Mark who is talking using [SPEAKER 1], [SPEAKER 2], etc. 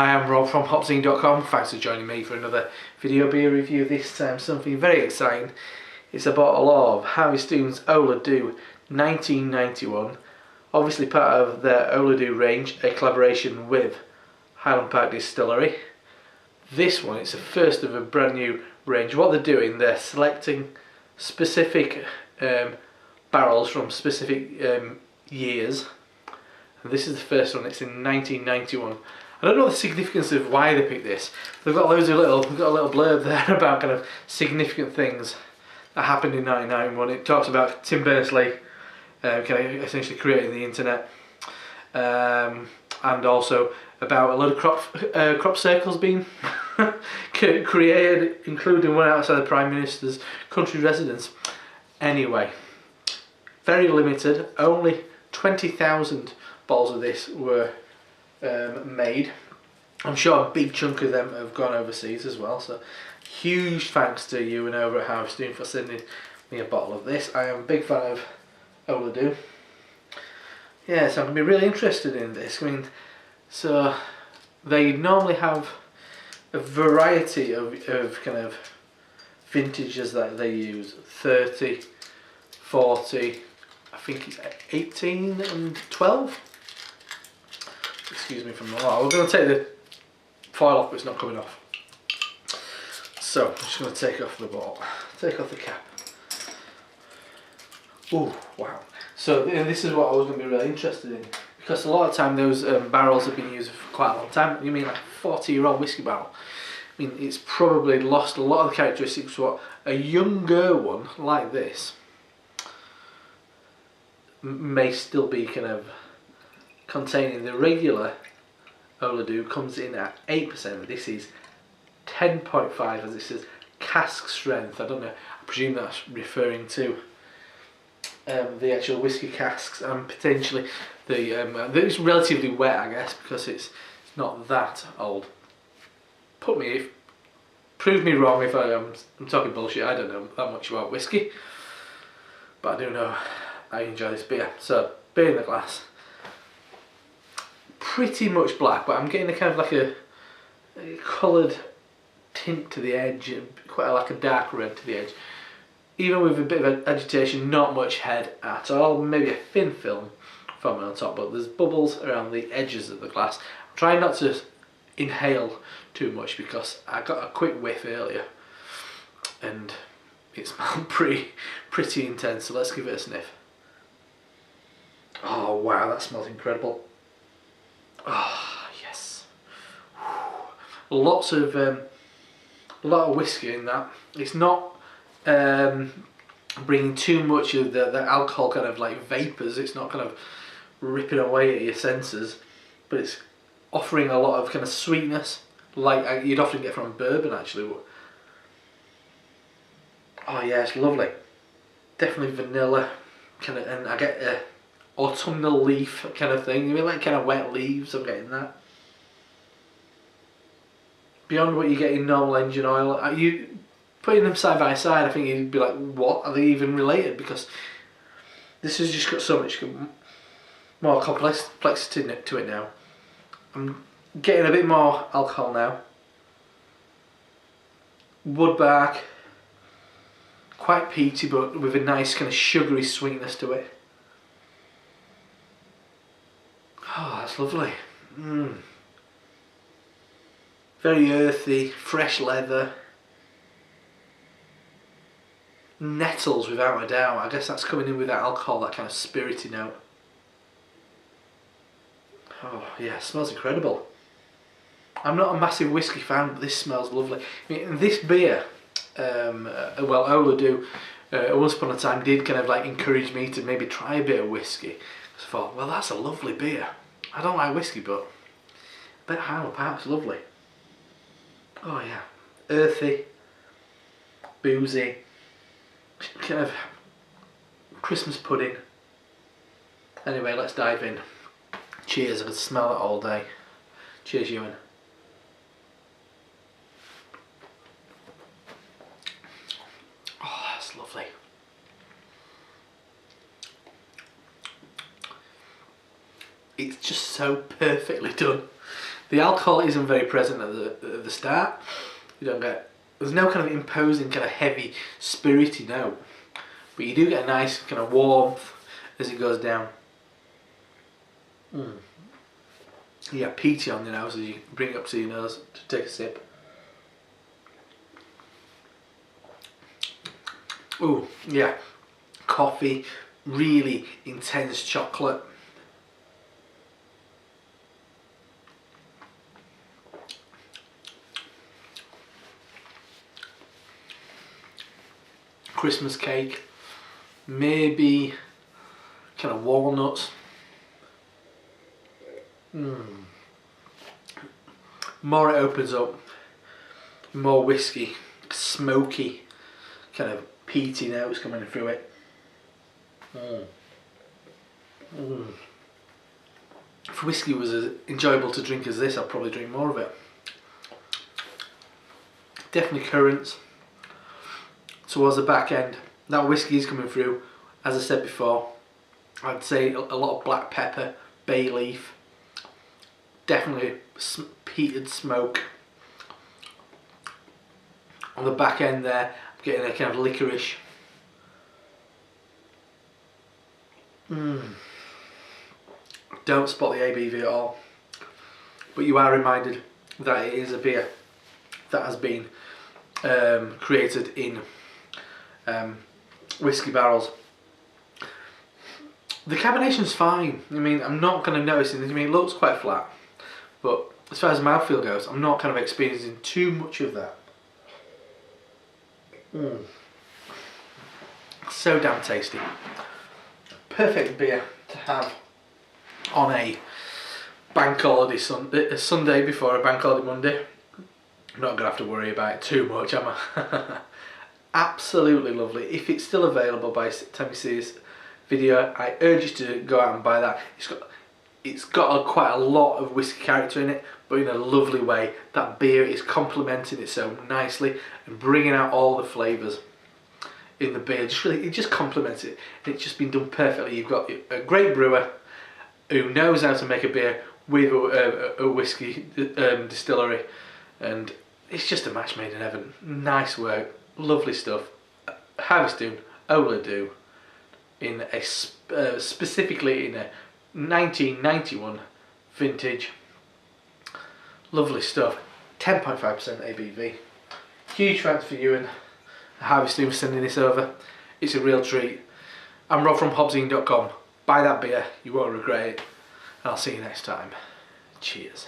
[SPEAKER 1] Hi, I'm Rob from HopZine.com. Thanks for joining me for another video beer review. This time something very exciting. It's a bottle of Harviestoun's Ola Dubh 1991. Obviously part of their Ola Dubh range, a collaboration with Highland Park Distillery. This one, it's the first of a brand new range. What they're doing, they're selecting specific barrels from specific years. And this is the first one, it's in 1991. I don't know the significance of why they picked this. They've got loads of we've got a little blurb there about kind of significant things that happened in 1991. It talks about Tim Berners-Lee kind of essentially creating the internet, and also about a lot of crop circles being created, including one outside the Prime Minister's country residence. Anyway, very limited, only 20,000 bottles of this were made. I'm sure a big chunk of them have gone overseas as well, so huge thanks to you and over at Harviestoun for sending me a bottle of this. I am a big fan of Ola Dubh. Yeah, so I'm going to be really interested in this. I mean, so they normally have a variety of kind of vintages that they use. 30, 40, I think it's 18 and 12. Excuse me from the lot. We're going to take the foil off, but it's not coming off. So I'm just going to take off the bottle, take off the cap. Oh wow! So this is what I was going to be really interested in, because a lot of time those barrels have been used for quite a long time. You mean like 40-year-old whiskey barrel? I mean, it's probably lost a lot of the characteristics. What a younger one like this may still be kind of containing. The regular Ola Dubh comes in at 8%. This is 10.5, as it says, cask strength. I don't know, I presume that's referring to the actual whiskey casks, and potentially it's relatively wet, I guess, because it's not that old. Prove me wrong if I'm talking bullshit. I don't know that much about whiskey, but I do know I enjoy this beer. So, beer in the glass. Pretty much black, but I'm getting a kind of like a coloured tint to the edge, quite like a dark red to the edge. Even with a bit of agitation, not much head at all. Maybe a thin film foaming on top, but there's bubbles around the edges of the glass. I'm trying not to inhale too much because I got a quick whiff earlier and it smelled pretty intense. So let's give it a sniff. Oh wow, that smells incredible. Ah, oh, yes. A lot of whiskey in that. It's not bringing too much of the alcohol kind of like vapours. It's not kind of ripping away at your senses, but it's offering a lot of kind of sweetness, like you'd often get from bourbon actually. Oh yeah, it's lovely. Definitely vanilla kind of, and I get a autumnal leaf kind of thing. You mean like kind of wet leaves? I'm getting that. Beyond what you get in normal engine oil, you putting them side by side, I think you'd be like, what are they even related? Because this has just got so much more complexity to it now. I'm getting a bit more alcohol now. Wood bark, quite peaty, but with a nice kind of sugary sweetness to it. Oh, that's lovely. Very earthy, fresh leather. Nettles without a doubt. I guess that's coming in with that alcohol, that kind of spirity note. Oh yeah, it smells incredible. I'm not a massive whiskey fan, but this smells lovely. I mean, this beer, well, Ola Dubh, once upon a time did kind of like encourage me to maybe try a bit of whiskey. So I thought, well, that's a lovely beer. I don't like whiskey, but I bet Highland Park's lovely. Oh yeah, earthy, boozy, kind of Christmas pudding. Anyway, let's dive in. Cheers, I could smell it all day. Cheers, Ewan. Oh, that's lovely. It's just so perfectly done. The alcohol isn't very present at the start. You don't get, there's no kind of imposing kind of heavy spirity note, but you do get a nice kind of warmth as it goes down. Yeah, peaty on the nose as you bring it up to your nose to take a sip. Ooh, yeah, coffee, really intense chocolate. Christmas cake, maybe kind of walnuts. More it opens up, more whiskey, smoky, kind of peaty notes coming through it. If whiskey was as enjoyable to drink as this, I'd probably drink more of it. Definitely currants. Towards the back end, that whiskey is coming through. As I said before, I'd say a lot of black pepper, bay leaf, definitely peated smoke. On the back end there, I'm getting a kind of licorice. Don't spot the ABV at all, but you are reminded that it is a beer that has been created in whiskey barrels. The carbonation's fine. I mean, I'm not going to notice anything. I mean, it looks quite flat, but as far as mouthfeel goes, I'm not kind of experiencing too much of that. So damn tasty. Perfect beer to have on a bank holiday Sunday before a bank holiday Monday. I'm not going to have to worry about it too much, am I? Absolutely lovely. If it's still available by the time you see this video, I urge you to go out and buy that. It's got quite a lot of whiskey character in it, but in a lovely way. That beer is complementing it so nicely and bringing out all the flavours in the beer. It just complements it. It's just been done perfectly. You've got a great brewer who knows how to make a beer with a whiskey distillery, and it's just a match made in heaven. Nice work. Lovely stuff. Harviestoun Ola Dubh in a specifically in a 1991 vintage. Lovely stuff. 10.5% ABV. Huge thanks for you and Harviestoun for sending this over. It's a real treat. I'm Rob from HopZine.com. Buy that beer, you won't regret it. And I'll see you next time. Cheers.